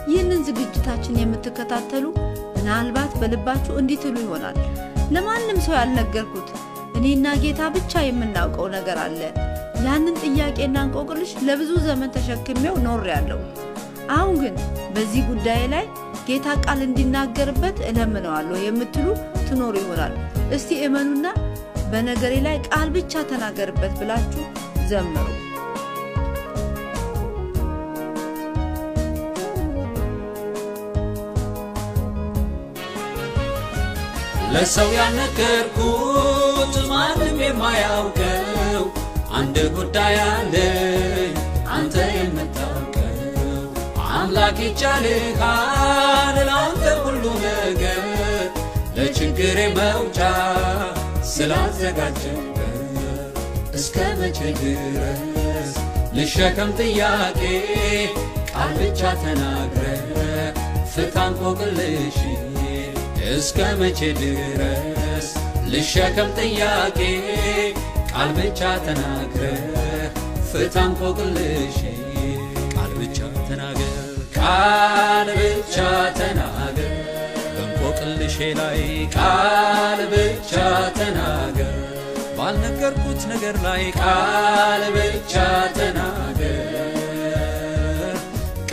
ይህንን ዝግጅታችን የምትከታተሉ ምናልባት በልባችሁ እንዲትሉ ይሆናል ለማንም ሰው ያልነገርኩት እኔና ጌታ ብቻ የምናውቀው ነገር አለ ያንን ጥያቄና እንቆቅልሽ ለብዙ ዘመን ተሸክሜው ኖሬያለሁ አሁን ግን በዚህ ጉዳይ ላይ ጌታ ቃል እንዲናገርበት እለምነዋለሁ የምትሉ ትኖሩ ይሆናል እስቲ እመኑና በነገሬ ላይ ቃል ብቻ ተናገርበት ብላችሁ ዘምሩ ለሰው ያልነገርኩት ማንም የማያውቀው አንድ ጉዳይ አለ አንተ የምታውቀው አምላክ ይቻልሃል ላንተ ሁሉ ነገር ለችግሬ መውጫ ስላዘጋጀህ እስከ መቼ ድረስ ልሸከም ጥያቄ ቃል ብቻ ተናግረህ ፍታ እንቆቅልሽ እስከ መቼ ድረስ ልሸከም ጥያቄ ቃል ብቻ ተናግረህ ፍታ እንቆቅልሽ ቃል ብቻ ተናገር ቃል ብቻ ተናገር በእንቆቅልሼ ላይ ቃል ብቻ ተናገር ባልነገርኩት ነገር ላይ ቃል ብቻ ተናገር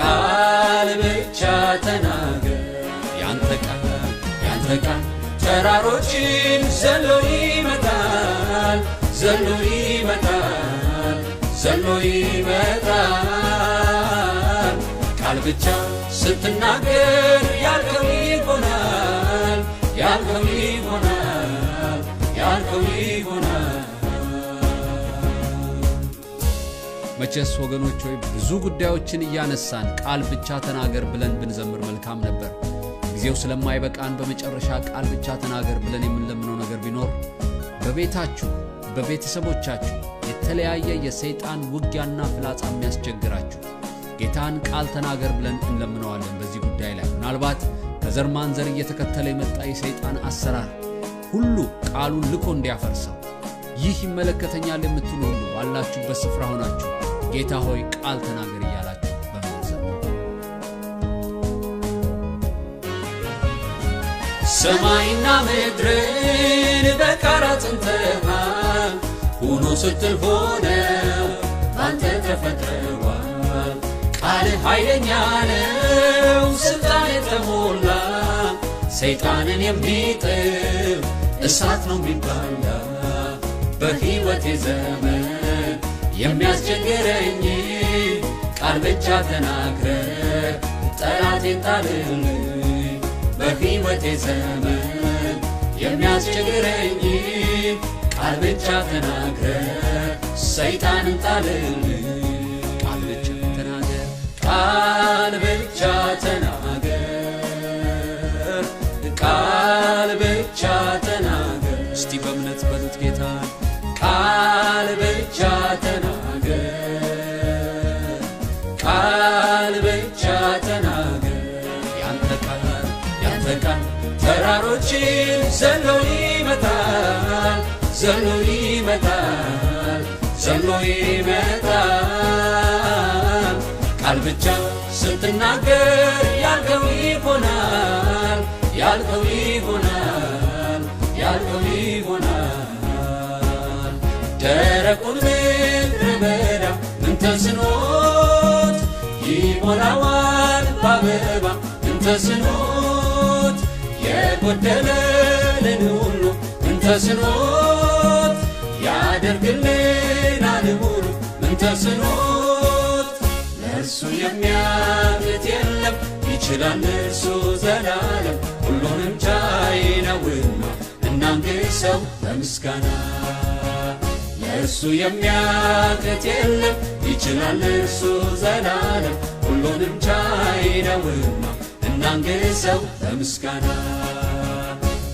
ቃል ብቻ ተናገር ያንተ ቃል ተራሮችን ዘሎ ይመታል ዘሎ ይመታል ዘሎ ይመታል ቃል ብቻ ስትናገር ያልከው ይሆናል ያልከው ይሆናል ያልከው ይሆናል መቼስ ወገኖች ሆይ ብዙ ጉዳዮችን እያነሳን ቃል ብቻ ተናገር ብለን ብንዘምር መልካም ነበር ጊዜው ስለማይበቃን በመጨረሻ ቃል ብቻ ተናገር ብለን የምንለምነው ነገር ቢኖር በቤታችሁ በቤተሰቦቻችሁ የተለያየ የሰይጣን ውጊያና ፍላጻ የሚያስቸግራችሁ ጌታን ቃል ተናገር ብለን እንለምነዋለን በዚህ ጉዳይ ላይ ምናልባት ከዘር ማንዘር እየተከተለ የመጣ የሰይጣን አሰራር ሁሉ ቃሉን ልኮ እንዲያፈርሰው ይህ ይመለከተኛል የምትሉ ሁሉ ባላችሁበት ስፍራ ሆናችሁ ጌታ ሆይ ቃል ተናገር እያላችሁ በመዘመር ሰማይና ምድርን በቃል አጽንተሃል ሆኖ ስትል ሆነው ባንተ ተፈጥረዋል ቃልህ ኃይለኛ ነው ስልጣን የተሞላ ሰይጣንን የሚጥል እሳት ነው የሚባላ በሕይወቴ ዘመን የሚያስቸግረኝ ቃል ብቻ ተናግረህ ጠላቴን ጣልልኝ በሕይወቴ ዘመን የሚያስቸግረኝ ቃል ብቻ ተናግረህ ሰይጣንን ጣልልኝ ቃል ብቻ ተናገር ቃል ብቻ ተናገር ቃል ብቻ ተናገር እስቲ በእምነት በሉት ጌታ ቃል ብቻ ተናገር ቃል ብቻ ተናገር ያንተ ቃል ተራሮችን ዘሎ ይመታል ዘሎ ይመታል ዘሎ ይመታል ቃል ብቻ ስትናገር ያልከው ይሆናል ያልከው ይሆናል ያልከው ይሆናል ደረቁን ምድረ በዳ ምን ተስኖት ይሞላዋል በአበባ ምን ተስኖት የጎደለንን ሁሉ ምን ተስኖት ያደርግልናል ሁሉ ምን ተስኖት ለእርሱ የሚያቅት የለም ይችላል እርሱ ዘላለም ሁሉንም ቻይ ነውና እናንግሰው በምስጋና ለእርሱ የሚያቅት የለም ይችላል እርሱ ዘላለም ሁሉንም ቻይ ነውና እናንግሰው በምስጋና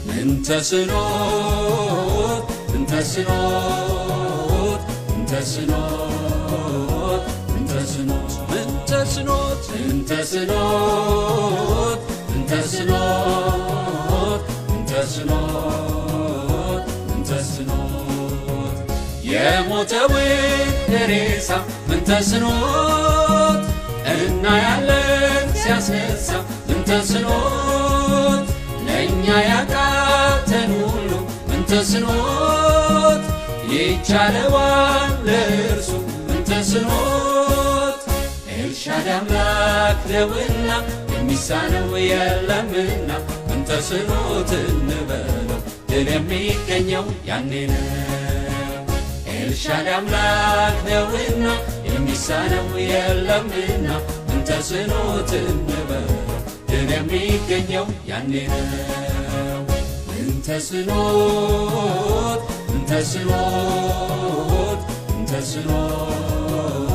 ምን ተስኖት ምን ተስኖት ምን ተስኖት ምን ተስኖት ምን ተስኖት ምን ተስኖት ምን ተስኖት ምን ተስኖት ምን ተስኖት የሞተውን ሬሳ ምን ተስኖት እናያለን ሲያስነሳ ምን ተስኖት ለእኛ ያቃተን ሁሉ ምን ተስኖት ይቻለዋል ለእርሱ ምን ተስኖት ኤልሻዳይ አምላክ ነውና የሚሳነው የለምና ምን ተስኖት እንበለው ድል የሚገኘው ያኔ ነው ኤልሻዳይ አምላክ ነውና የሚሳነው የለምና ምን ተስኖት እንበለው ድል የሚገኘው ያኔ ነው ምን ተስኖት ምን ተስኖት ምን ተስኖት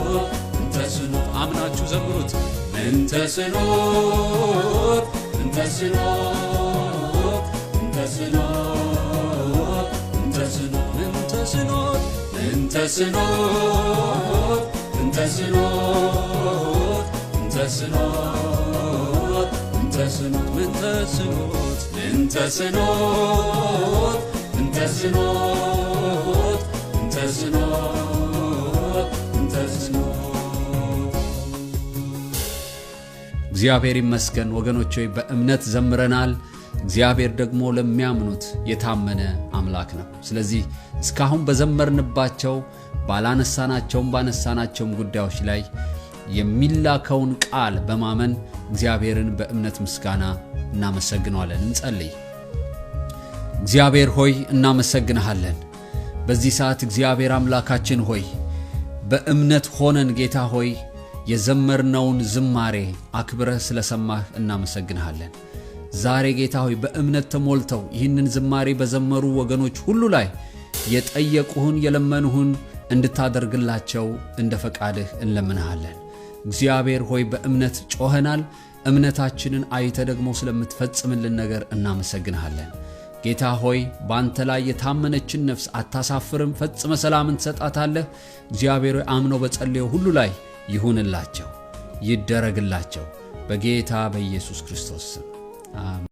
ምን ተስኖት አምናችሁ ዘምሩት ምን ተስኖት ምን ተስኖት ምን ተስኖት ምን ተስኖት ምን ተስኖት ምን ተስኖት ምን ተስኖት ምን ተስኖት ምን ተስኖት ምን ተስኖት ምን ተስኖት ምን ተስኖት ምን ተስኖት ምን ተስኖት እግዚአብሔር ይመስገን ወገኖች ሆይ በእምነት ዘምረናል እግዚአብሔር ደግሞ ለሚያምኑት የታመነ አምላክ ነው ስለዚህ እስካሁን በዘመርንባቸው ባነሳናቸውም ጉዳዮች ላይ የሚላከውን ቃል በማመን እግዚአብሔርን በእምነት ምስጋና እናመሰግናለን እንጸልይ እግዚአብሔር ሆይ እናመሰግንሃለን በዚህ ሰዓት እግዚአብሔር አምላካችን ሆይ በእምነት ሆነን ጌታ ሆይ የዘመርነውን ዝማሬ አክብረህ ስለሰማህ እናመሰግንሃለን ዛሬ ጌታ ሆይ በእምነት ተሞልተው ይህንን ዝማሬ በዘመሩ ወገኖች ሁሉ ላይ የጠየቁህን የለመኑህን እንድታደርግላቸው እንደ ፈቃድህ እንለምንሃለን እግዚአብሔር ሆይ በእምነት ጮኸናል እምነታችንን አይተ ደግሞ ስለምትፈጽምልን ነገር እናመሰግንሃለን ጌታ ሆይ ባንተ ላይ የታመነችን ነፍስ አታሳፍርም ፈጽመ ሰላምን ትሰጣታለህ እግዚአብሔር ሆይ አምነው በጸለዩ ሁሉ ላይ ይሁንላቸው ይደረግላቸው በጌታ በኢየሱስ ክርስቶስ ስም አሜን